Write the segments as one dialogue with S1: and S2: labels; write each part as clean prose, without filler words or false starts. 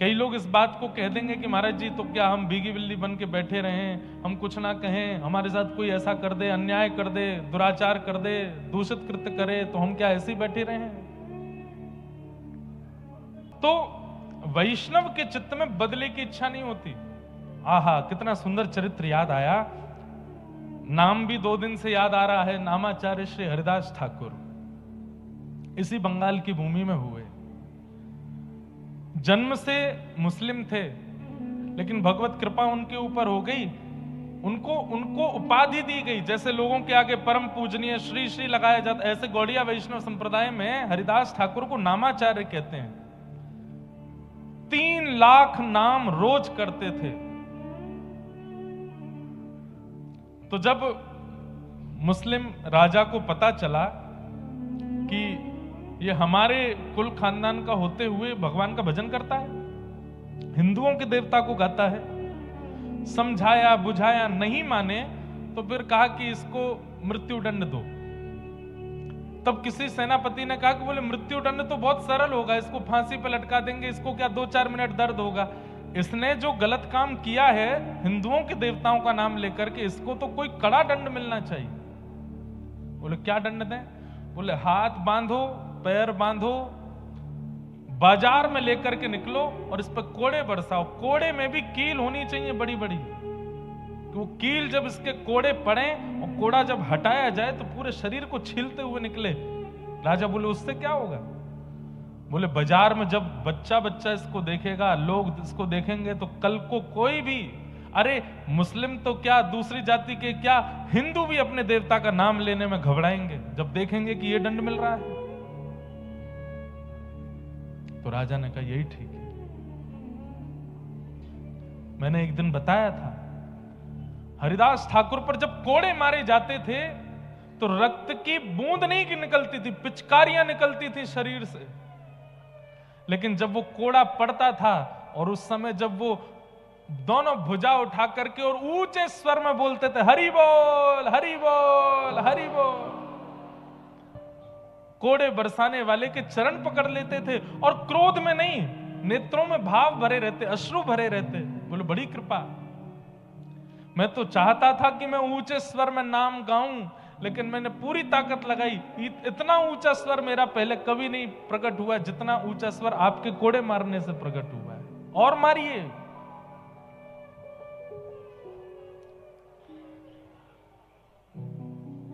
S1: कई लोग इस बात को कह देंगे कि महाराज जी तो क्या हम भीगी बिल्ली बन के बैठे रहें, हम कुछ ना कहें, हमारे साथ कोई ऐसा कर दे, अन्याय कर दे, दुराचार कर दे, दूषित कृत्य करे, तो हम क्या ऐसे ही बैठे रहें? तो वैष्णव के चित्त में बदले की इच्छा नहीं होती। आहा, कितना सुंदर चरित्र याद आया। नाम भी 2 दिन से याद आ रहा है, नामाचार्य श्री हरिदास ठाकुर इसी बंगाल की भूमि में हुए। जन्म से मुस्लिम थे, लेकिन भगवत कृपा उनके ऊपर हो गई। उनको उपाधि दी गई। जैसे लोगों के आगे परम पूजनीय श्री श्री लगाया जाता, ऐसे गौड़िया वैष्णव संप्रदाय में हरिदास ठाकुर को नामाचार्य कहते हैं। 3 लाख नाम रोज करते थे। तो जब मुस्लिम राजा को पता चला कि ये हमारे कुल खानदान का होते हुए भगवान का भजन करता है, हिंदुओं के देवता को गाता है, समझाया बुझाया, नहीं माने तो फिर कहा कि इसको मृत्यु दंड दो। तब किसी सेनापति ने कहा कि बोले मृत्यु दंड तो बहुत सरल होगा, इसको फांसी पे लटका देंगे, इसको क्या 2-4 मिनट दर्द होगा। इसने जो गलत काम किया है हिंदुओं के देवताओं का नाम लेकर के, इसको तो कोई कड़ा दंड मिलना चाहिए। बोले क्या दंड दें? बोले हाथ बांधो, पैर बांधो, बाजार में लेकर के निकलो और इस पर कोड़े बरसाओ। कोड़े में भी कील होनी चाहिए बड़ी बड़ी, कि वो कील जब इसके कोड़े पड़े और कोड़ा जब हटाया जाए तो पूरे शरीर को छीलते हुए निकले। राजा बोले उससे क्या होगा? बोले बाजार में जब बच्चा बच्चा इसको देखेगा, लोग इसको देखेंगे, तो कल को कोई भी, अरे मुस्लिम तो क्या, दूसरी जाति के क्या, हिंदू भी अपने देवता का नाम लेने में घबराएंगे जब देखेंगे कि ये दंड मिल रहा है। तो राजा ने कहा यही ठीक है। मैंने एक दिन बताया था, हरिदास ठाकुर पर जब कोड़े मारे जाते थे तो रक्त की बूंद नहीं की निकलती थी, पिचकारियां निकलती थी शरीर से। लेकिन जब वो कोड़ा पड़ता था और उस समय जब वो दोनों भुजा उठा करके और ऊंचे स्वर में बोलते थे हरि बोल हरि बोल हरि बोल, कोड़े बरसाने वाले के चरण पकड़ लेते थे और क्रोध में नहीं, नेत्रों में भाव भरे रहते, अश्रु भरे रहते। बोले बड़ी कृपा। मैं तो चाहता था कि मैं ऊंचे स्वर में नाम गाऊं, लेकिन मैंने पूरी ताकत लगाई। इतना ऊंचा स्वर मेरा पहले कभी नहीं प्रकट हुआ जितना ऊंचा स्वर आपके कोड़े मारने से प्रकट हुआ है। और मारिए।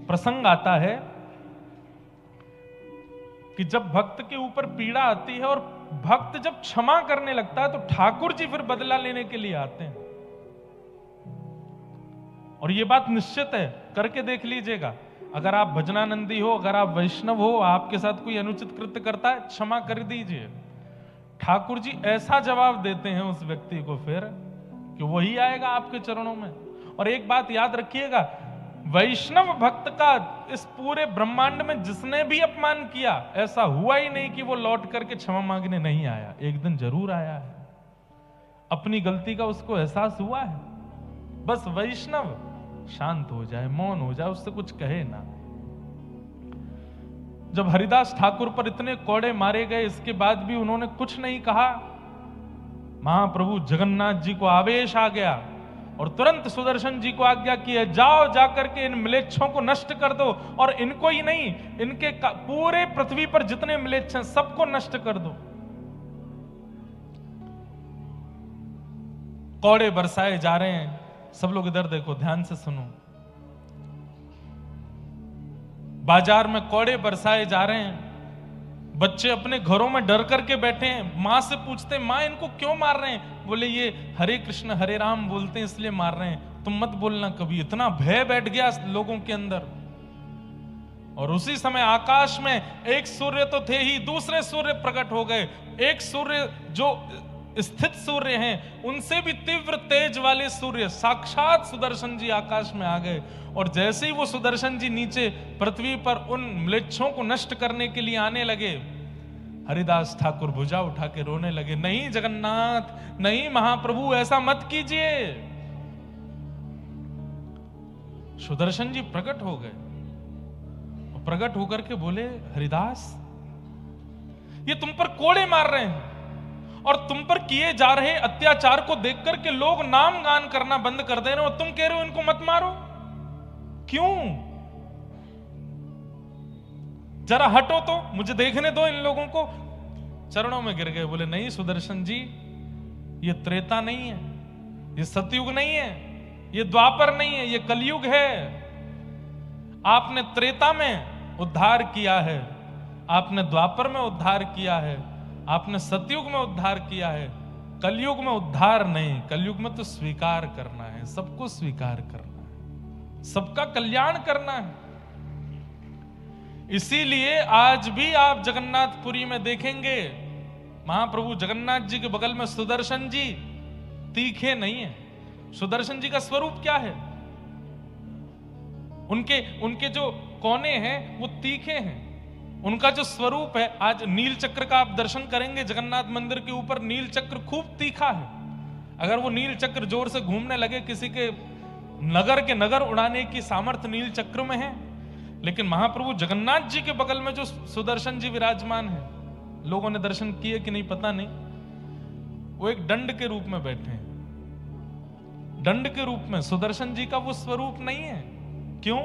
S1: प्रसंग आता है कि जब भक्त के ऊपर पीड़ा आती है और भक्त जब क्षमा करने लगता है तो ठाकुर जी फिर बदला लेने के लिए आते हैं। और यह बात निश्चित है, करके देख लीजिएगा। अगर आप भजनानंदी हो, अगर आप वैष्णव हो, आपके साथ कोई अनुचित कृत्य करता है, क्षमा कर दीजिए। ठाकुर जी ऐसा जवाब देते हैं उस व्यक्ति को फिर कि वही आएगा आपके चरणों में। और एक बात याद रखिएगा, वैष्णव भक्त का इस पूरे ब्रह्मांड में जिसने भी अपमान किया, ऐसा हुआ ही नहीं कि वो लौट करके क्षमा मांगने नहीं आया। एक दिन जरूर आया है, अपनी गलती का उसको एहसास हुआ है। बस वैष्णव शांत हो जाए, मौन हो जाए, उससे कुछ कहे ना। जब हरिदास ठाकुर पर इतने कोड़े मारे गए, इसके बाद भी उन्होंने कुछ नहीं कहा। महाप्रभु जगन्नाथ जी को आवेश आ गया और तुरंत सुदर्शन जी को आज्ञा की है, जाओ जाकर के इन म्लेच्छों को नष्ट कर दो, और इनको ही नहीं, इनके पूरे पृथ्वी पर जितने म्लेच्छ हैं सबको नष्ट कर दो। कोड़े बरसाए जा रहे हैं। सब लोग इधर देखो, ध्यान से सुनो। बाजार में कोड़े बरसाए जा रहे हैं। बच्चे अपने घरों में डर करके बैठे हैं। मां से पूछते, मां इनको क्यों मार रहे हैं? बोले ये हरे कृष्ण हरे राम बोलते हैं इसलिए मार रहे हैं। तुम मत बोलना कभी। इतना भय बैठ गया लोगों के अंदर। और उसी समय आकाश में एक सूर्य तो थे ही, दूसरे सूर्य प्रकट हो गए। एक सूर्य जो स्थित सूर्य हैं, उनसे भी तीव्र तेज वाले सूर्य साक्षात सुदर्शन जी आकाश में आ गए। और जैसे ही वो सुदर्शन जी नीचे पृथ्वी पर उन म्लेच्छों को नष्ट करने के लिए आने लगे, हरिदास ठाकुर भुजा उठा के रोने लगे, नहीं जगन्नाथ, नहीं महाप्रभु, ऐसा मत कीजिए। सुदर्शन जी प्रकट हो गए। प्रकट होकर के बोले, हरिदास ये तुम पर कोड़े मार रहे हैं और तुम पर किए जा रहे अत्याचार को देखकर के लोग नाम गान करना बंद कर दे रहे हो और तुम कह रहे हो इनको मत मारो। क्यों? जरा हटो तो मुझे देखने दो इन लोगों को। चरणों में गिर गए, बोले नहीं सुदर्शन जी, ये त्रेता नहीं है, ये सतयुग नहीं है, ये द्वापर नहीं है, ये कलयुग है। आपने त्रेता में उद्धार किया है, आपने द्वापर में उद्धार किया है, आपने सतयुग में उद्धार किया है, कलयुग में उद्धार नहीं। कलयुग में तो स्वीकार करना है, सबको स्वीकार करना है, सबका कल्याण करना है। इसीलिए आज भी आप जगन्नाथपुरी में देखेंगे महाप्रभु जगन्नाथ जी के बगल में सुदर्शन जी तीखे नहीं है। सुदर्शन जी का स्वरूप क्या है? उनके जो कोने हैं वो तीखे हैं। उनका जो स्वरूप है, आज नील चक्र का आप दर्शन करेंगे जगन्नाथ मंदिर के ऊपर, नील चक्र खूब तीखा है। अगर वो नील चक्र जोर से घूमने लगे, किसी के नगर उड़ाने की सामर्थ्य नील चक्र में है। लेकिन महाप्रभु जगन्नाथ जी के बगल में जो सुदर्शन जी विराजमान है, लोगों ने दर्शन किए कि नहीं पता नहीं, वो एक दंड के रूप में बैठे हैं। दंड के रूप में सुदर्शन जी का वो स्वरूप नहीं है। क्यों?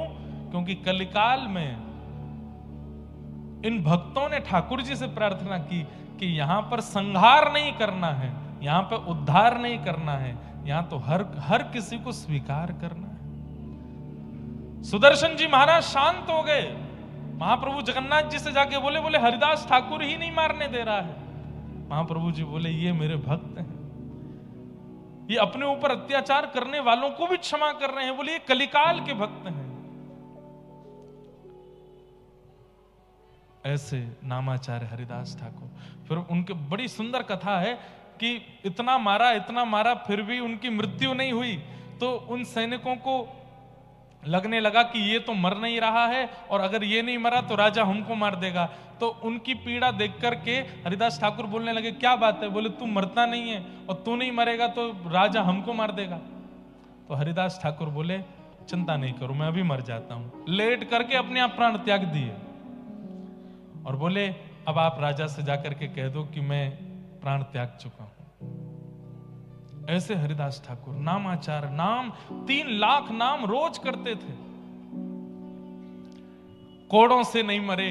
S1: क्योंकि कलिकाल में इन भक्तों ने ठाकुर जी से प्रार्थना की कि यहां पर संहार नहीं करना है, यहां पर उद्धार नहीं करना है, यहां तो हर किसी को स्वीकार करना है। सुदर्शन जी महाराज शांत हो गए। महाप्रभु जगन्नाथ जी से जाके बोले हरिदास ठाकुर ही नहीं मारने दे रहा है। महाप्रभु जी बोले ये मेरे भक्त हैं, ये अपने ऊपर अत्याचार करने वालों को भी क्षमा कर रहे हैं। बोले ये कलिकाल के भक्त हैं। ऐसे नामाचार्य हरिदास ठाकुर। फिर उनके बड़ी सुंदर कथा है कि इतना मारा फिर भी उनकी मृत्यु नहीं हुई। तो उन सैनिकों को लगने लगा कि ये तो मर नहीं रहा है, और अगर ये नहीं मरा तो राजा हमको मार देगा। तो उनकी पीड़ा देख करके हरिदास ठाकुर बोलने लगे क्या बात है? बोले तू मरता नहीं है और तू नहीं मरेगा तो राजा हमको मार देगा। तो हरिदास ठाकुर बोले चिंता नहीं करो, मैं अभी मर जाता हूं। लेट करके अपने आप प्राण त्याग दिए और बोले अब आप राजा से जाकर के कह दो कि मैं प्राण त्याग चुका हूं। ऐसे हरिदास ठाकुर नामाचार, नाम 3 लाख नाम रोज करते थे। कोड़ों से नहीं मरे,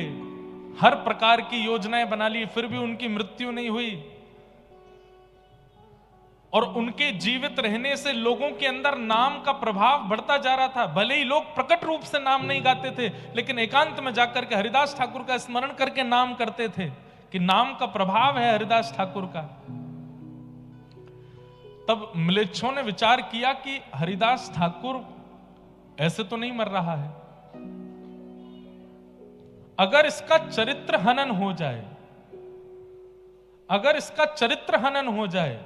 S1: हर प्रकार की योजनाएं बना ली, फिर भी उनकी मृत्यु नहीं हुई। और उनके जीवित रहने से लोगों के अंदर नाम का प्रभाव बढ़ता जा रहा था। भले ही लोग प्रकट रूप से नाम नहीं गाते थे, लेकिन एकांत में जाकर के हरिदास ठाकुर का स्मरण करके नाम करते थे कि नाम का प्रभाव है हरिदास ठाकुर का। तब म्लेच्छों ने विचार किया कि हरिदास ठाकुर ऐसे तो नहीं मर रहा है, अगर इसका चरित्र हनन हो जाए, अगर इसका चरित्र हनन हो जाए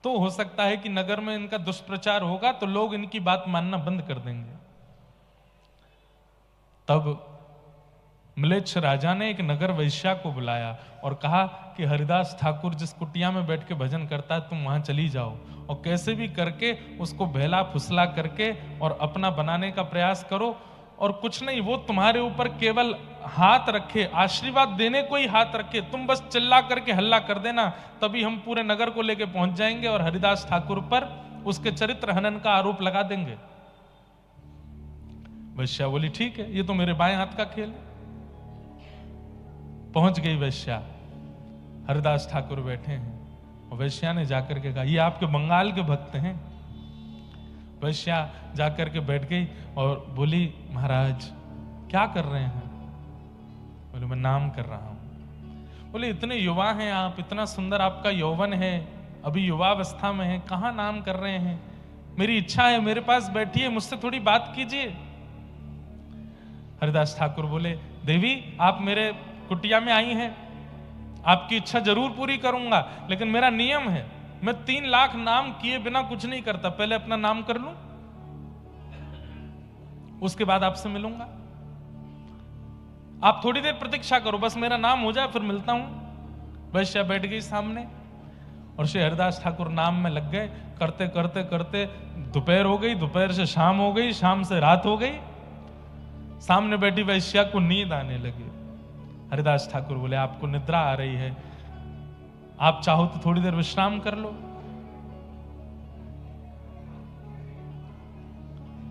S1: तो हो सकता है कि नगर में इनका दुष्प्रचार होगा तो लोग इनकी बात मानना बंद कर देंगे। तब म्लेच्छ राजा ने एक नगर वैश्या को बुलाया और कहा कि हरिदास ठाकुर जिस कुटिया में बैठ के भजन करता है तुम वहां चली जाओ और कैसे भी करके उसको बहला फुसला करके और अपना बनाने का प्रयास करो। और कुछ नहीं, वो तुम्हारे ऊपर केवल हाथ रखे, आशीर्वाद देने को ही हाथ रखे, तुम बस चिल्ला करके हल्ला कर देना, तभी हम पूरे नगर को लेके पहुंच जाएंगे और हरिदास ठाकुर पर उसके चरित्र हनन का आरोप लगा देंगे। वैश्या बोली ठीक है, ये तो मेरे बाएं हाथ का खेल है। पहुंच गई वैश्या, हरिदास ठाकुर बैठे हैं और वैश्या ने जाकर के कहा ये आपके बंगाल के भक्त हैं। वैश्या जाकर के बैठ गई और बोली महाराज क्या कर रहे हैं? बोले मैं नाम कर रहा हूं। बोले इतने युवा हैं आप, इतना सुंदर आपका यौवन है, अभी युवावस्था में है, कहां नाम कर रहे हैं? मेरी इच्छा है मेरे पास बैठिए, मुझसे थोड़ी बात कीजिए। हरिदास ठाकुर बोले देवी आप मेरे कुटिया में आई हैं, आपकी इच्छा जरूर पूरी करूंगा, लेकिन मेरा नियम है मैं 3 लाख नाम किए बिना कुछ नहीं करता। पहले अपना नाम कर लूं, उसके बाद आपसे मिलूंगा। आप थोड़ी देर प्रतीक्षा करो, बस मेरा नाम हो जाए फिर मिलता हूं। वैश्या बैठ गई सामने और श्री हरिदास ठाकुर नाम में लग गए। करते करते करते दोपहर हो गई, दोपहर से शाम हो गई, शाम से रात हो गई। सामने बैठी वैश्या को नींद आने लगी। हरिदास ठाकुर बोले आपको निद्रा आ रही है, आप चाहो तो थोड़ी देर विश्राम कर लो।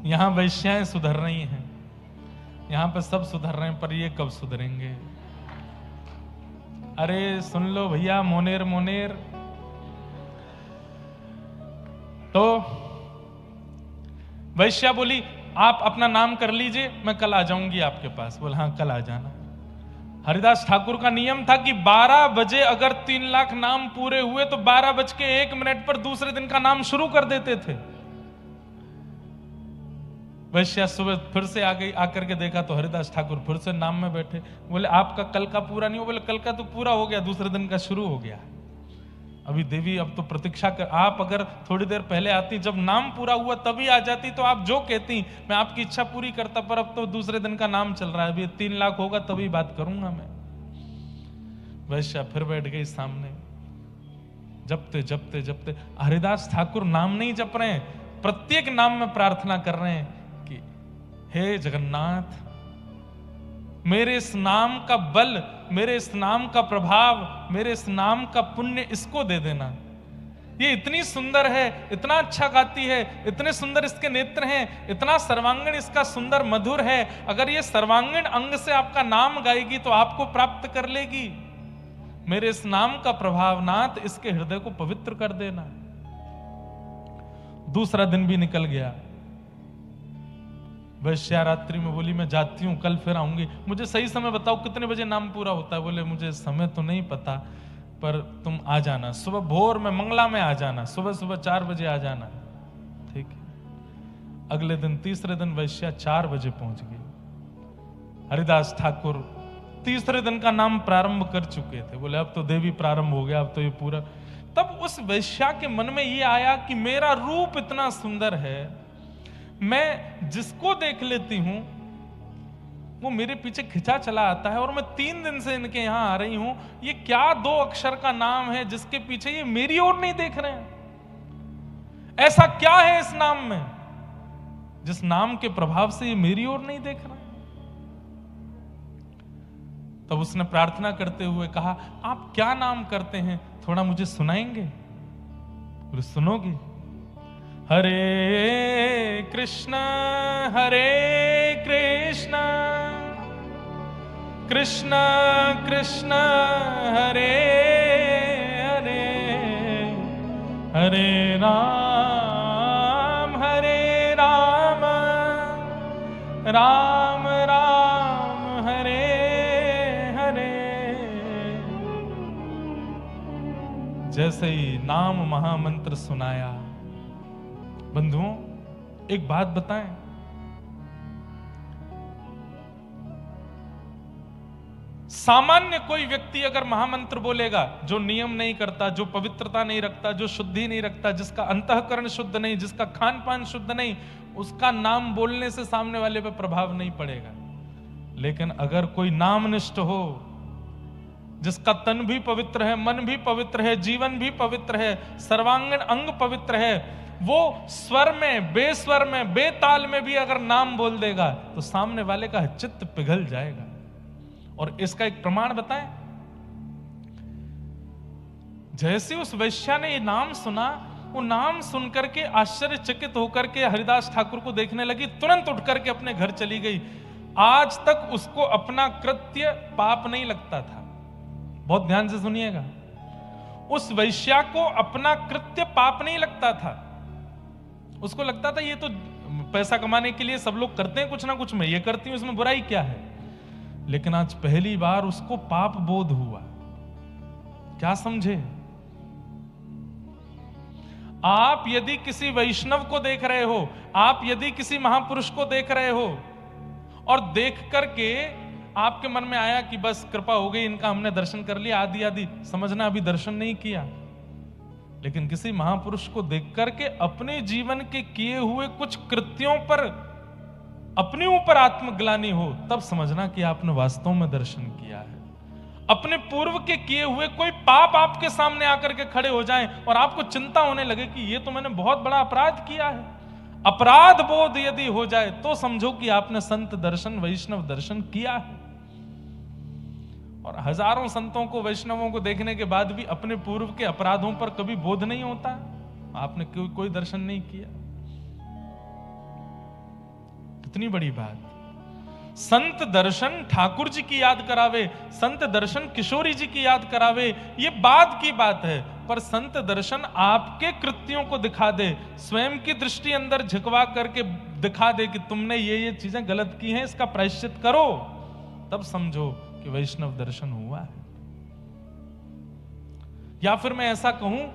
S1: यहां वैश्याएं सुधर रही हैं, यहां पे सब सुधर रहे हैं, पर ये कब सुधरेंगे? अरे सुन लो भैया, मोनेर मोनेर। तो वैश्या बोली आप अपना नाम कर लीजिए, मैं कल आ जाऊंगी आपके पास। बोला हाँ कल आ जाना। हरिदास ठाकुर का नियम था कि 12 बजे अगर 3 लाख नाम पूरे हुए तो 12:01 पर दूसरे दिन का नाम शुरू कर देते थे। वैश्या सुबह फिर से आ गई, आकर के देखा तो हरिदास ठाकुर फिर से नाम में बैठे। बोले आपका कल का पूरा नहीं हो। बोले कल का तो पूरा हो गया, दूसरे दिन का शुरू हो गया। अभी देवी अब तो प्रतीक्षा कर, आप अगर थोड़ी देर पहले आती, जब नाम पूरा हुआ तभी आ जाती तो आप जो कहती मैं आपकी इच्छा पूरी करता, पर अब तो दूसरे दिन का नाम चल रहा है, अभी 3 लाख होगा तभी बात करूंगा मैं। वैश्या फिर बैठ गई सामने, जपते जपते जपते। हरिदास ठाकुर नाम नहीं जप रहे हैं, प्रत्येक नाम में प्रार्थना कर रहे हैं कि हे जगन्नाथ, मेरे इस नाम का बल, मेरे इस नाम का प्रभाव, मेरे इस नाम का पुण्य इसको दे देना। ये इतनी सुंदर है, इतना अच्छा गाती है, इतने सुंदर इसके नेत्र हैं, इतना सर्वांगीण इसका सुंदर मधुर है। अगर ये सर्वांगीण अंग से आपका नाम गाएगी तो आपको प्राप्त कर लेगी। मेरे इस नाम का प्रभाव नाथ इसके हृदय को पवित्र कर देना। दूसरा दिन भी निकल गया। वैश्या रात्रि में बोली मैं जाती हूं, कल फिर आऊंगी। मुझे सही समय बताओ कितने बजे नाम पूरा होता है? बोले मुझे समय तो नहीं पता, पर तुम आ जाना सुबह भोर में, मंगला में आ जाना, सुबह सुबह 4 बजे आ जाना। ठीक है। अगले दिन तीसरे दिन वैश्या 4 बजे पहुंच गई। हरिदास ठाकुर तीसरे दिन का नाम प्रारंभ कर चुके थे। बोले अब तो देवी प्रारंभ हो गया, अब तो ये पूरा। तब उस वैश्या के मन में ये आया कि मेरा रूप इतना सुंदर है, मैं जिसको देख लेती हूं वो मेरे पीछे खिंचा चला आता है, और मैं 3 दिन से इनके यहां आ रही हूं। ये क्या 2 अक्षर का नाम है जिसके पीछे ये मेरी ओर नहीं देख रहे हैं? ऐसा क्या है इस नाम में जिस नाम के प्रभाव से ये मेरी ओर नहीं देख रहा? तब उसने प्रार्थना करते हुए कहा आप क्या नाम करते हैं, थोड़ा मुझे सुनाएंगे? बोले सुनोगे? हरे कृष्ण कृष्ण कृष्ण हरे हरे, हरे राम राम राम हरे हरे। जैसे ही नाम महामंत्र सुनाया, बंधुओं एक बात बताएं, सामान्य कोई व्यक्ति अगर महामंत्र बोलेगा, जो नियम नहीं करता, जो पवित्रता नहीं रखता, जो शुद्धि नहीं रखता, जिसका अंतःकरण शुद्ध नहीं, जिसका खान पान शुद्ध नहीं, उसका नाम बोलने से सामने वाले पे प्रभाव नहीं पड़ेगा। लेकिन अगर कोई नामनिष्ठ हो, जिसका तन भी पवित्र है, मन भी पवित्र है, जीवन भी पवित्र है, सर्वांगीण अंग पवित्र है, वो स्वर में, बेस्वर में, बेताल में भी अगर नाम बोल देगा तो सामने वाले का चित्त पिघल जाएगा। और इसका एक प्रमाण बताएं, जैसे उस वैश्या ने ये नाम सुना, वो नाम सुनकर के आश्चर्यचकित होकर के हरिदास ठाकुर को देखने लगी, तुरंत उठ करके अपने घर चली गई। आज तक उसको अपना कृत्य पाप नहीं लगता था। बहुत ध्यान से सुनिएगा, उस वैश्या को अपना कृत्य पाप नहीं लगता था। उसको लगता था ये तो पैसा कमाने के लिए सब लोग करते हैं कुछ ना कुछ, मैं ये करती हूं, इसमें बुराई क्या है। लेकिन आज पहली बार उसको पाप बोध हुआ। क्या समझे? आप यदि किसी वैष्णव को देख रहे हो, आप यदि किसी महापुरुष को देख रहे हो, और देख करके आपके मन में आया कि बस कृपा हो गई, इनका हमने दर्शन कर लिया, आदि आदि, समझना अभी दर्शन नहीं किया। लेकिन किसी महापुरुष को देख करके अपने जीवन के किए हुए कुछ कृत्यों पर अपने ऊपर आत्मग्लानि हो, तब समझना कि आपने वास्तव में दर्शन किया है। अपने पूर्व के किए हुए कोई पाप आपके सामने आकर के खड़े हो जाएं और आपको चिंता होने लगे कि ये तो मैंने बहुत बड़ा अपराध किया है, अपराध बोध यदि हो जाए तो समझो कि आपने संत दर्शन, वैष्णव दर्शन किया है। और हजारों संतों को, वैष्णवों को देखने के बाद भी अपने पूर्व के अपराधों पर कभी बोध नहीं होता। आपने कोई दर्शन नहीं किया। कितनी बड़ी बात। संत दर्शन ठाकुर जी की याद करावे, संत दर्शन किशोरी जी की याद करावे, ये बाद की बात है, पर संत दर्शन आपके कृत्यों को दिखा दे, स्वयं की दृष्टि अंदर झुकवा करके दिखा दे कि तुमने ये चीजें गलत की हैं, इसका प्रायश्चित करो, तब समझो कि वैष्णव दर्शन हुआ है। या फिर मैं ऐसा कहूं,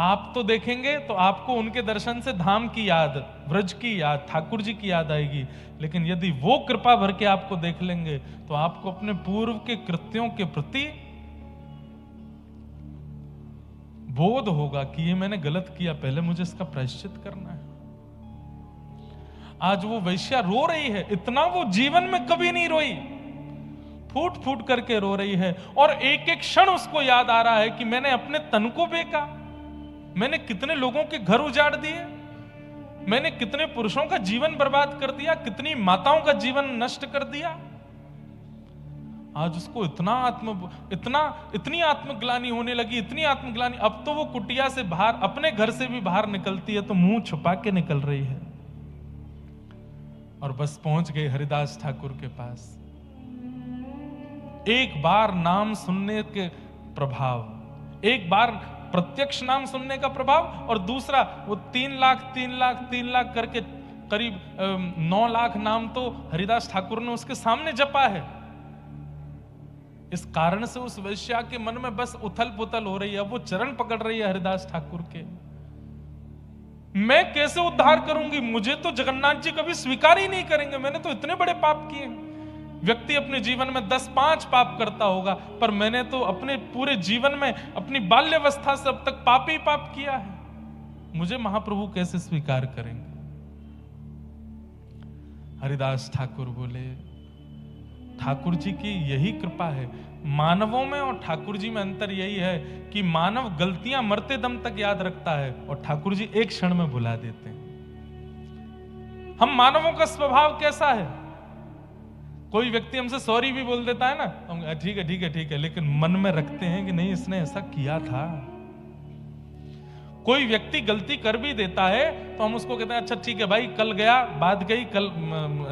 S1: आप तो देखेंगे तो आपको उनके दर्शन से धाम की याद, ब्रज की याद, ठाकुर जी की याद आएगी, लेकिन यदि वो कृपा भर के आपको देख लेंगे तो आपको अपने पूर्व के कृत्यों के प्रति बोध होगा कि ये मैंने गलत किया, पहले मुझे इसका प्रायश्चित करना है। आज वो वैश्या रो रही है, इतना वो जीवन में कभी नहीं रोई, फूट फूट करके रो रही है, और एक एक क्षण उसको याद आ रहा है कि मैंने अपने तन को बेचा, मैंने कितने लोगों के घर उजाड़ दिए, मैंने कितने पुरुषों का जीवन बर्बाद कर दिया, कितनी माताओं का जीवन नष्ट कर दिया। आज उसको इतनी आत्मग्लानि होने लगी, इतनी आत्मग्लानि, अब तो वो कुटिया से बाहर, अपने घर से भी बाहर निकलती है तो मुंह छुपा के निकल रही है। और बस पहुंच गई हरिदास ठाकुर के पास। एक बार नाम सुनने के प्रभाव, एक बार प्रत्यक्ष नाम सुनने का प्रभाव, और दूसरा वो 3 लाख करके करीब 9 लाख नाम तो हरिदास ठाकुर ने उसके सामने जपा है। इस कारण से उस वैश्या के मन में बस उथल पुथल हो रही है, वो चरण पकड़ रही है हरिदास ठाकुर के। मैं कैसे उद्धार करूंगी, मुझे तो जगन्नाथ जी कभी स्वीकार ही नहीं करेंगे, मैंने तो इतने बड़े पाप किए। व्यक्ति अपने जीवन में 10-5 पाप करता होगा, पर मैंने तो अपने पूरे जीवन में, अपनी बाल्यावस्था से अब तक पाप ही पाप किया है, मुझे महाप्रभु कैसे स्वीकार करेंगे। हरिदास ठाकुर बोले, ठाकुर जी की यही कृपा है। मानवों में और ठाकुर जी में अंतर यही है कि मानव गलतियां मरते दम तक याद रखता है और ठाकुर जी एक क्षण में भुला देते हैं। हम मानवों का स्वभाव कैसा है, कोई व्यक्ति हमसे सॉरी भी बोल देता है ना, हम ठीक है, लेकिन मन में रखते हैं कि नहीं इसने ऐसा किया था। कोई व्यक्ति गलती कर भी देता है तो हम उसको कहते हैं अच्छा ठीक है भाई, कल गया बात गई, कल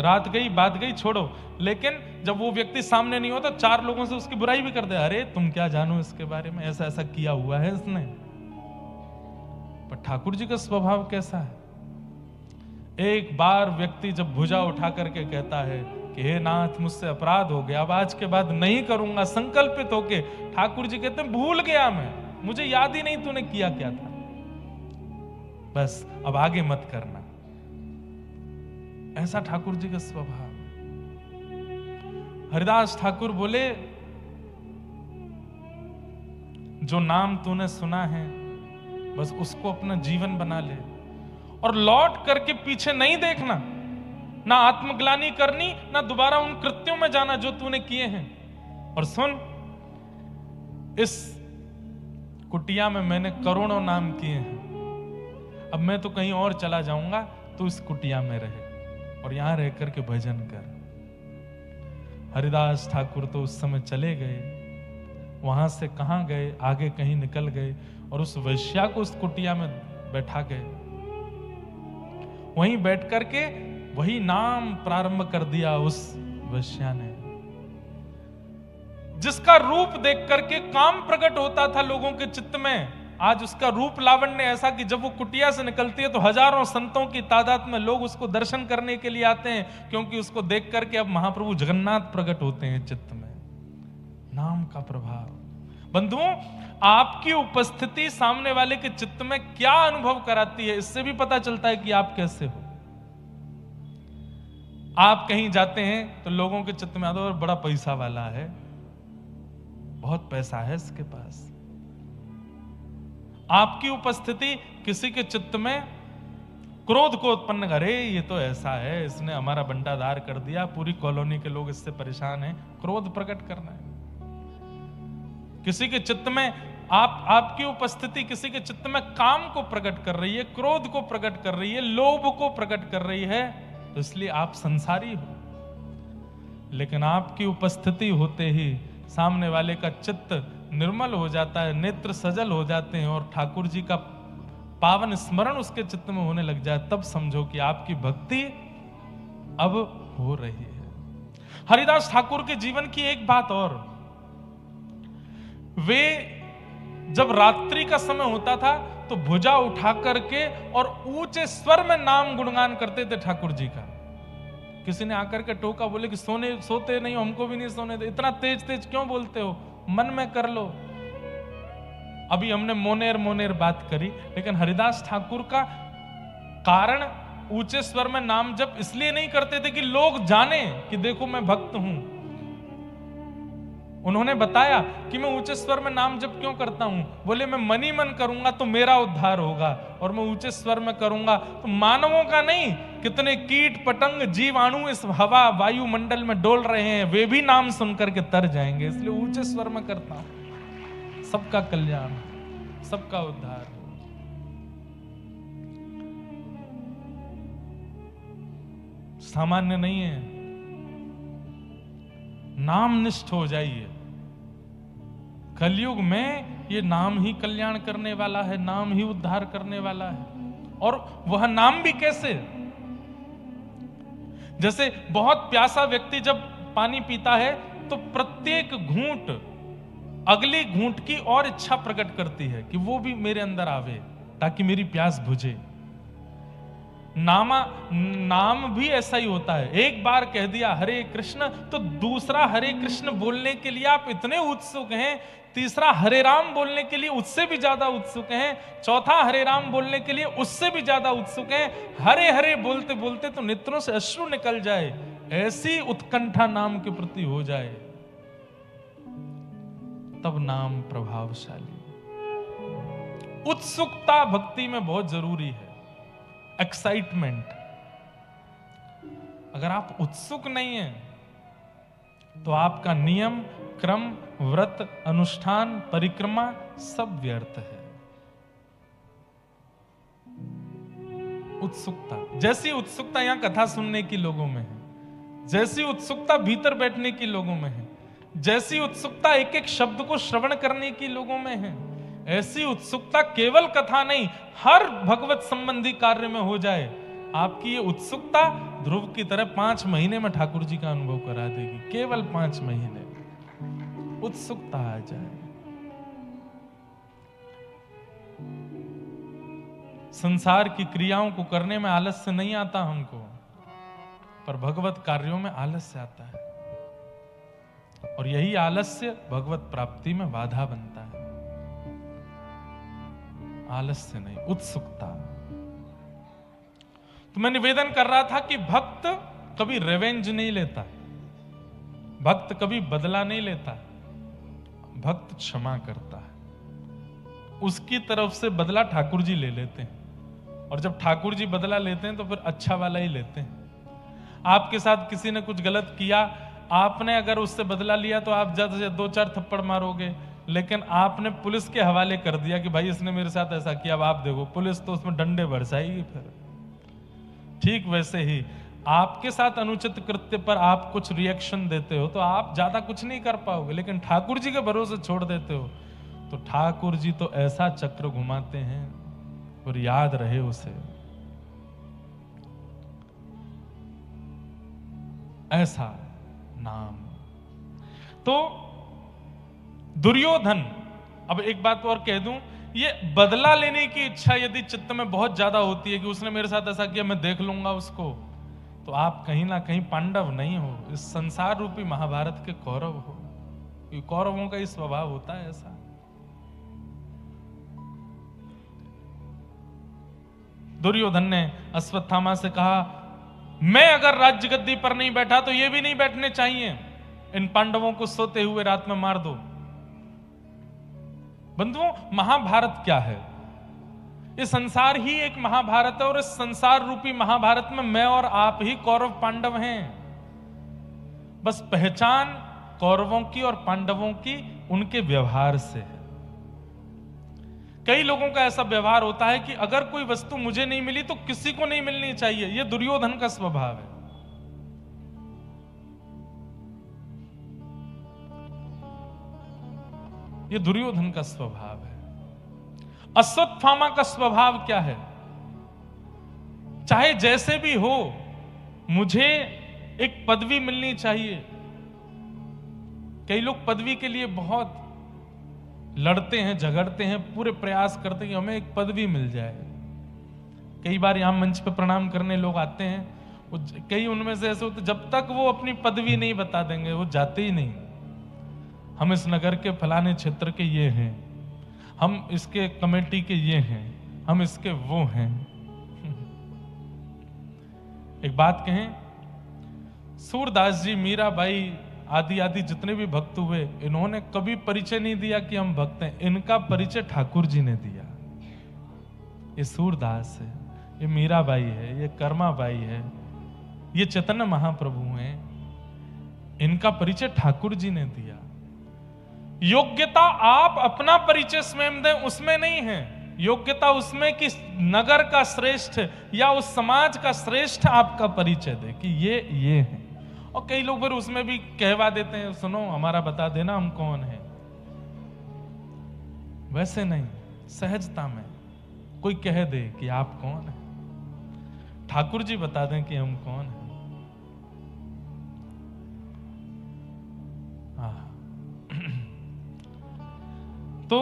S1: रात गई बात गई, छोड़ो। लेकिन जब वो व्यक्ति सामने नहीं होता, 4 लोगों से उसकी बुराई भी कर दे, अरे तुम क्या जानो इसके बारे में, ऐसा ऐसा किया हुआ है इसने। पर ठाकुर जी का स्वभाव कैसा है, एक बार व्यक्ति जब भुजा उठा करके कहता है कि हे नाथ मुझसे अपराध हो गया, अब आज के बाद नहीं करूंगा, संकल्पित होके, ठाकुर जी कहते हैं भूल गया मैं, मुझे याद ही नहीं तूने किया क्या था, बस अब आगे मत करना। ऐसा ठाकुर जी का स्वभाव। हरिदास ठाकुर बोले, जो नाम तूने सुना है बस उसको अपना जीवन बना ले और लौट करके पीछे नहीं देखना, ना आत्मग्लानि करनी, ना दोबारा उन कृत्यों में जाना जो तूने किए हैं। और सुन, इस कुटिया में मैंने करोड़ों नाम किए हैं, अब मैं तो कहीं और चला जाऊंगा, तू इस कुटिया में रहे और यहां रह करके भजन कर। हरिदास ठाकुर तो उस समय चले गए, वहां से कहां गए, आगे कहीं निकल गए और उस वैश्या को उस कुटिया में बैठा गए। वहीं बैठ करके वही नाम प्रारंभ कर दिया उस वैश्या ने, जिसका रूप देख करके काम प्रकट होता था लोगों के चित्त में। आज उसका रूप लावण्य ऐसा कि जब वो कुटिया से निकलती है तो हजारों संतों की तादाद में लोग उसको दर्शन करने के लिए आते हैं, क्योंकि उसको देख करके अब महाप्रभु जगन्नाथ प्रकट होते हैं चित्त में। नाम का प्रभाव। बंधुओं, आपकी उपस्थिति सामने वाले के चित्त में क्या अनुभव कराती है, इससे भी पता चलता है कि आप कैसे हो। आप कहीं जाते हैं तो लोगों के चित्त में आता है बड़ा पैसा वाला है, बहुत पैसा है इसके पास। आपकी उपस्थिति किसी के चित्त में क्रोध को उत्पन्न करे, ये तो ऐसा है, इसने हमारा बंटाधार कर दिया, पूरी कॉलोनी के लोग इससे परेशान हैं, क्रोध प्रकट करना है। किसी के चित्त में आपकी उपस्थिति किसी के चित्त में काम को प्रकट कर रही है, क्रोध को प्रकट कर रही है, लोभ को प्रकट कर रही है, तो इसलिए आप संसारी हो। लेकिन आपकी उपस्थिति होते ही सामने वाले का चित्त निर्मल हो जाता है, नेत्र सजल हो जाते हैं और ठाकुर जी का पावन स्मरण उसके चित्त में होने लग जाए, तब समझो कि आपकी भक्ति अब हो रही है। हरिदास ठाकुर के जीवन की एक बात और, वे जब रात्रि का समय होता था तो भुजा उठा करके और ऊंचे स्वर में नाम गुणगान करते थे ठाकुर जी का। किसी ने आकर के टोका, बोले कि सोते नहीं हो, हमको भी नहीं सोने दे, इतना तेज तेज क्यों बोलते हो, मन में कर लो। अभी हमने मोनेर मोनेर बात करी, लेकिन हरिदास ठाकुर का कारण ऊंचे स्वर में नाम जप इसलिए नहीं करते थे कि लोग जाने कि देखो मैं भक्त हूं। उन्होंने बताया कि मैं ऊंचे स्वर में नाम जप क्यों करता हूं, बोले मैं मन ही मन करूंगा तो मेरा उद्धार होगा, और मैं ऊंचे स्वर में करूंगा तो मानवों का नहीं, कितने कीट पतंग जीवाणु इस हवा वायुमंडल में डोल रहे हैं, वे भी नाम सुनकर के तर जाएंगे, इसलिए ऊंचे स्वर में करता हूं। सबका कल्याण, सबका उद्धार। सामान्य नहीं है, नाम निष्ठ हो जाइए। कलयुग में ये नाम ही कल्याण करने वाला है, नाम ही उद्धार करने वाला है। और वह नाम भी कैसे, जैसे बहुत प्यासा व्यक्ति जब पानी पीता है तो प्रत्येक घूंट अगली घूंट की और इच्छा प्रकट करती है कि वो भी मेरे अंदर आवे ताकि मेरी प्यास बुझे। नाम भी ऐसा ही होता है, एक बार कह दिया हरे कृष्ण तो दूसरा हरे कृष्ण बोलने के लिए आप इतने उत्सुक हैं, तीसरा हरे राम बोलने के लिए उससे भी ज्यादा उत्सुक हैं, चौथा हरे राम बोलने के लिए उससे भी ज्यादा उत्सुक हैं। हरे हरे बोलते बोलते तो नेत्रों से अश्रु निकल जाए, ऐसी उत्कंठा नाम के प्रति हो जाए, तब नाम प्रभावशाली। उत्सुकता भक्ति में बहुत जरूरी है, एक्साइटमेंट। अगर आप उत्सुक नहीं हैं तो आपका नियम, क्रम, व्रत, अनुष्ठान, परिक्रमा सब व्यर्थ है। उत्सुकता, जैसी उत्सुकता यहां कथा सुनने की लोगों में है, जैसी उत्सुकता भीतर बैठने की लोगों में है, जैसी उत्सुकता एक एक शब्द को श्रवण करने की लोगों में है, ऐसी उत्सुकता केवल कथा नहीं हर भगवत संबंधी कार्य में हो जाए। आपकी ये उत्सुकता ध्रुव की तरह 5 महीने में ठाकुर जी का अनुभव करा देगी। केवल 5 महीने उत्सुकता आ जाए। संसार की क्रियाओं को करने में आलस्य नहीं आता हमको, पर भगवत कार्यों में आलस्य आता है, और यही आलस्य भगवत प्राप्ति में बाधा बनता है। आलस्य नहीं, उत्सुकता। तो मैं निवेदन कर रहा था कि भक्त कभी रिवेंज नहीं लेता, भक्त कभी बदला नहीं लेता, भक्त क्षमा करता है। उसकी तरफ से बदला ठाकुर जी ले लेते हैं, और जब ठाकुर जी बदला लेते हैं तो फिर अच्छा वाला ही लेते हैं। आपके साथ किसी ने कुछ गलत किया, आपने अगर उससे बदला लिया तो आप ज्यादा से 2-4 थप्पड़ मारोगे, लेकिन आपने पुलिस के हवाले कर दिया कि भाई इसने मेरे साथ ऐसा किया, अब आप देखो, पुलिस तो उसमें डंडे बरसाएगी। फिर ठीक वैसे ही आपके साथ अनुचित कृत्य पर आप कुछ रिएक्शन देते हो तो आप ज्यादा कुछ नहीं कर पाओगे, लेकिन ठाकुर जी के भरोसे छोड़ देते हो तो ठाकुर जी तो ऐसा चक्र घुमाते हैं, और याद रहे उसे। ऐसा नाम। तो दुर्योधन, अब एक बात और कह दूं, ये बदला लेने की इच्छा यदि चित्त में बहुत ज्यादा होती है कि उसने मेरे साथ ऐसा किया मैं देख लूंगा उसको, तो आप कहीं ना कहीं पांडव नहीं हो, इस संसार रूपी महाभारत के कौरव हो। कौरवों का ही स्वभाव होता है ऐसा। दुर्योधन ने अश्वत्थामा से कहा, मैं अगर राज्य गद्दी पर नहीं बैठा तो ये भी नहीं बैठने चाहिए, इन पांडवों को सोते हुए रात में मार दो। बंधुओं, महाभारत क्या है? ये संसार ही एक महाभारत है, और इस संसार रूपी महाभारत में मैं और आप ही कौरव पांडव हैं। बस पहचान कौरवों की और पांडवों की उनके व्यवहार से है। कई लोगों का ऐसा व्यवहार होता है कि अगर कोई वस्तु मुझे नहीं मिली तो किसी को नहीं मिलनी चाहिए। यह दुर्योधन का स्वभाव है। ये दुर्योधन का स्वभाव है। अश्वत्थामा का स्वभाव क्या है? चाहे जैसे भी हो, मुझे एक पदवी मिलनी चाहिए। कई लोग पदवी के लिए बहुत लड़ते हैं, झगड़ते हैं, पूरे प्रयास करते हैं कि हमें एक पदवी मिल जाए। कई बार यहां मंच पे प्रणाम करने लोग आते हैं, कई उनमें से ऐसे होते, जब तक वो अपनी पदवी नहीं बता देंगे वो जाते ही नहीं। हम इस नगर के फलाने क्षेत्र के ये हैं, हम इसके कमेटी के ये हैं, हम इसके वो हैं। एक बात कहें, सूरदास जी, मीराबाई आदि आदि जितने भी भक्त हुए, इन्होंने कभी परिचय नहीं दिया कि हम भक्त हैं। इनका परिचय ठाकुर जी ने दिया। ये सूरदास है, ये मीराबाई है, ये कर्माबाई है, ये चैतन्य महाप्रभु हैं, इनका परिचय ठाकुर जी ने दिया। योग्यता आप अपना परिचय स्वयं दें उसमें नहीं है, योग्यता उसमें कि नगर का श्रेष्ठ या उस समाज का श्रेष्ठ आपका परिचय दे कि ये है। और कई लोग फिर उसमें भी कहवा देते हैं, सुनो हमारा बता देना हम कौन है। वैसे नहीं, सहजता में कोई कह दे कि आप कौन है, ठाकुर जी बता दें कि हम कौन हैं। तो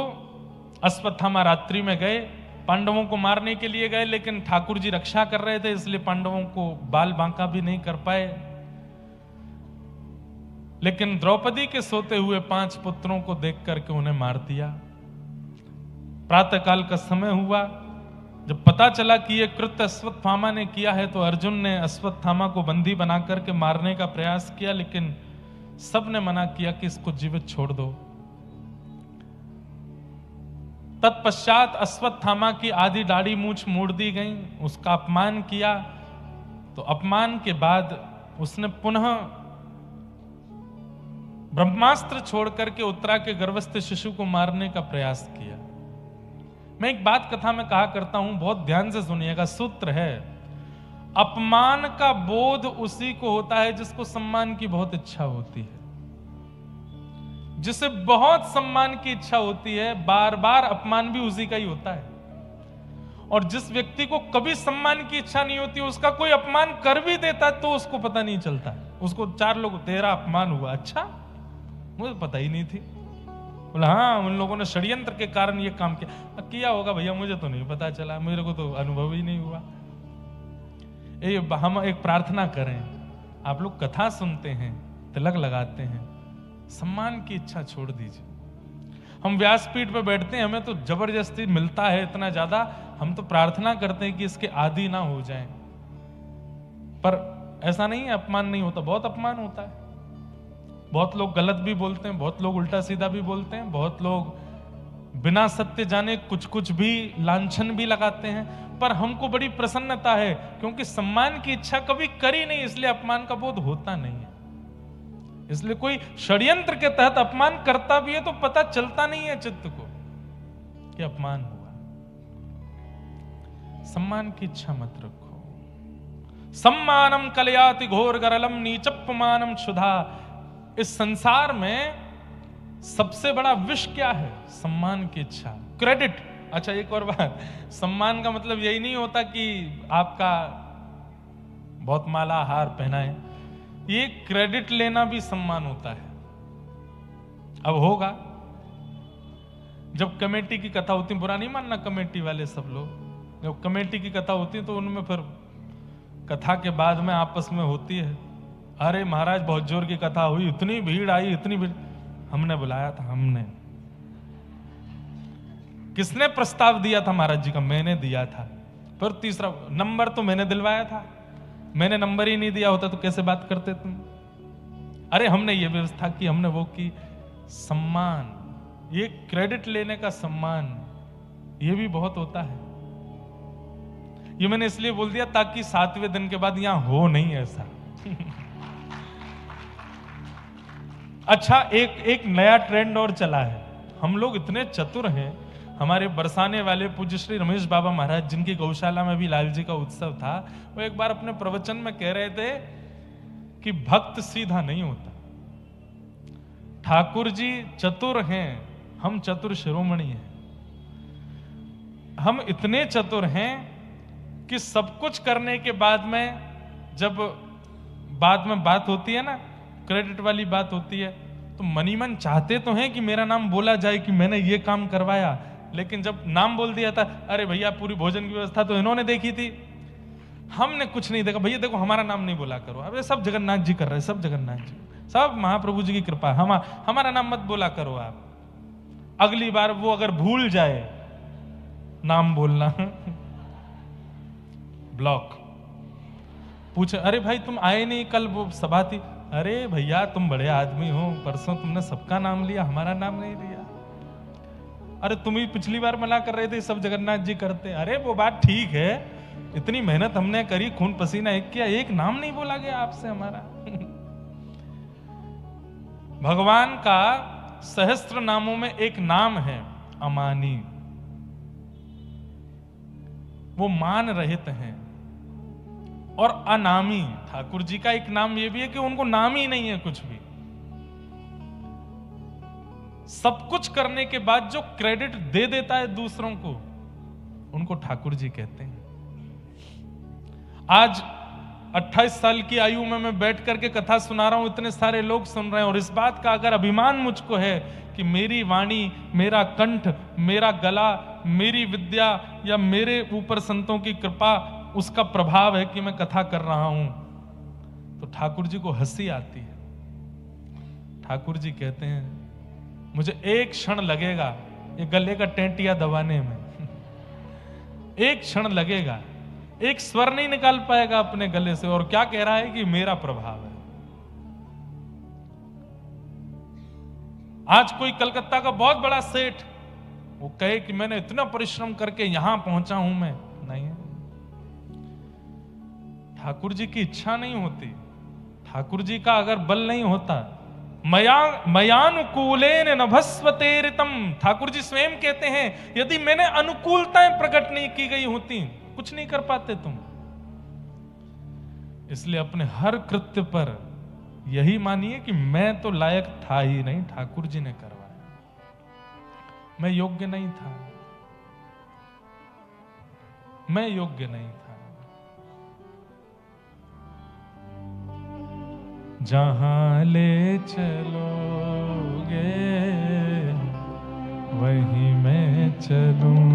S1: अश्वत्थामा रात्रि में गए, पांडवों को मारने के लिए गए, लेकिन ठाकुर जी रक्षा कर रहे थे, इसलिए पांडवों को बाल बांका भी नहीं कर पाए। लेकिन द्रौपदी के सोते हुए 5 पुत्रों को देख करके उन्हें मार दिया। प्रातःकाल का समय हुआ, जब पता चला कि यह कृत्य अश्वत्थामा ने किया है, तो अर्जुन ने अश्वत्थामा को बंदी बना करके मारने का प्रयास किया, लेकिन सबने मना किया कि इसको जीवित छोड़ दो। तत्पश्चात अश्वत्थामा की आधी दाढ़ी मूंछ मोड़ दी गई, उसका अपमान किया। तो अपमान के बाद उसने पुनः ब्रह्मास्त्र छोड़ करके उत्तरा के गर्भस्थ शिशु को मारने का प्रयास किया। मैं एक बात कथा में कहा करता हूं, बहुत ध्यान से सुनिएगा। सूत्र है, अपमान का बोध उसी को होता है जिसको सम्मान की बहुत इच्छा होती है। जिसे बहुत सम्मान की इच्छा होती है, बार बार अपमान भी उसी का ही होता है। और जिस व्यक्ति को कभी सम्मान की इच्छा नहीं होती, उसका कोई अपमान कर भी देता है तो उसको पता नहीं चलता है। उसको 4 लोग, तेरा अपमान हुआ, अच्छा मुझे पता ही नहीं थी। बोला हाँ, उन लोगों ने षड्यंत्र के कारण ये काम किया होगा भैया, मुझे तो नहीं पता चला, मेरे को तो अनुभव ही नहीं हुआ। हम एक प्रार्थना करें, आप लोग कथा सुनते हैं, तिलक लगाते हैं, सम्मान की इच्छा छोड़ दीजिए। हम व्यासपीठ पे बैठते हैं, हमें तो जबरदस्ती मिलता है इतना ज्यादा, हम तो प्रार्थना करते हैं कि इसके आदी ना हो जाएं। पर ऐसा नहीं है अपमान नहीं होता, बहुत अपमान होता है। बहुत लोग गलत भी बोलते हैं, बहुत लोग उल्टा सीधा भी बोलते हैं, बहुत लोग बिना सत्य जाने कुछ कुछ भी लांछन भी लगाते हैं। पर हमको बड़ी प्रसन्नता है, क्योंकि सम्मान की इच्छा कभी करी नहीं, इसलिए अपमान का बोध होता नहीं है। इसलिए कोई षड्यंत्र के तहत अपमान करता भी है तो पता चलता नहीं है चित्त को कि अपमान हुआ। सम्मान की इच्छा मत रखो। सम्मानम कलयाति घोर गरलम नीचप्पमानम क्षुधा। इस संसार में सबसे बड़ा विष क्या है? सम्मान की इच्छा, क्रेडिट। अच्छा एक और बात, सम्मान का मतलब यही नहीं होता कि आपका बहुत माला हार पहनाए, ये क्रेडिट लेना भी सम्मान होता है। अब होगा, जब कमेटी की कथा होती, बुरा नहीं मानना कमेटी वाले सब लोग, जब कमेटी की कथा होती है तो उनमें फिर कथा के बाद में आपस में होती है, अरे महाराज बहुत जोर की कथा हुई, इतनी भीड़ आई, इतनी भीड़, हमने बुलाया था, हमने। किसने प्रस्ताव दिया था महाराज जी का? मैंने दिया था। फिर तीसरा, नंबर तो मैंने दिलवाया था, मैंने नंबर ही नहीं दिया होता तो कैसे बात करते तुम? अरे हमने ये व्यवस्था की, हमने वो की। सम्मान, ये क्रेडिट लेने का सम्मान, ये भी बहुत होता है। ये मैंने इसलिए बोल दिया ताकि 7वें दिन के बाद यहां हो नहीं ऐसा। अच्छा एक नया ट्रेंड और चला है, हम लोग इतने चतुर हैं। हमारे बरसाने वाले पूज्य श्री रमेश बाबा महाराज, जिनकी गौशाला में भी लाल जी का उत्सव था, वो एक बार अपने प्रवचन में कह रहे थे कि भक्त सीधा नहीं होता। ठाकुर जी चतुर हैं, हम चतुर शिरोमणि हैं। हम इतने चतुर हैं कि सब कुछ करने के बाद में, जब बाद में बात होती है ना, क्रेडिट वाली बात होती है, तो मनी मन चाहते तो हैं कि मेरा नाम बोला जाए कि मैंने ये काम करवाया, लेकिन जब नाम बोल दिया था, अरे भैया पूरी भोजन की व्यवस्था तो इन्होंने देखी थी, हमने कुछ नहीं देखा, भैया देखो हमारा नाम नहीं बोला करो, अबे सब जगन्नाथ जी कर रहे हैं, सब जगन्नाथ जी, सब महाप्रभु जी की कृपा, हमारा नाम मत बोला करो आप। अगली बार वो अगर भूल जाए नाम बोलना ब्लॉक। पूछे, अरे भाई तुम आए नहीं कल, वो सभा थी, अरे भैया तुम बड़े आदमी हो, परसों तुमने सबका नाम लिया, हमारा नाम नहीं लिया। अरे तुम ही पिछली बार मना कर रहे थे सब जगन्नाथ जी करते, अरे वो बात ठीक है, इतनी मेहनत हमने करी, खून पसीना एक किया, एक नाम नहीं बोला गया आपसे हमारा। भगवान का सहस्त्र नामों में एक नाम है अमानी, वो मान रहित हैं। और अनामी, ठाकुर जी का एक नाम ये भी है कि उनको नाम ही नहीं है कुछ भी। सब कुछ करने के बाद जो क्रेडिट दे देता है दूसरों को, उनको ठाकुर जी कहते हैं। आज 28 साल की आयु में मैं बैठ करके कथा सुना रहा हूं, इतने सारे लोग सुन रहे हैं, और इस बात का अगर अभिमान मुझको है कि मेरी वाणी, मेरा कंठ, मेरा गला, मेरी विद्या या मेरे ऊपर संतों की कृपा, उसका प्रभाव है कि मैं कथा कर रहा हूं, तो ठाकुर जी को हंसी आती है। ठाकुर जी कहते हैं मुझे एक क्षण लगेगा ये गले का टेंटिया दबाने में, एक क्षण लगेगा, एक स्वर नहीं निकाल पाएगा अपने गले से, और क्या कह रहा है कि मेरा प्रभाव है। आज कोई कलकत्ता का बहुत बड़ा सेठ वो कहे कि मैंने इतना परिश्रम करके यहां पहुंचा हूं, मैं नहीं, ठाकुर जी की इच्छा नहीं होती, ठाकुर जी का अगर बल नहीं होता, मयानुकूलेन नभस्वतेरितम, ठाकुर जी स्वयं कहते हैं यदि मैंने अनुकूलताएं प्रकट नहीं की गई होती, कुछ नहीं कर पाते तुम। इसलिए अपने हर कृत्य पर यही मानिए कि मैं तो लायक था ही नहीं, ठाकुर जी ने करवाया, मैं योग्य नहीं था, मैं योग्य नहीं था। जहां ले चलोगे वहीं मैं चलूं।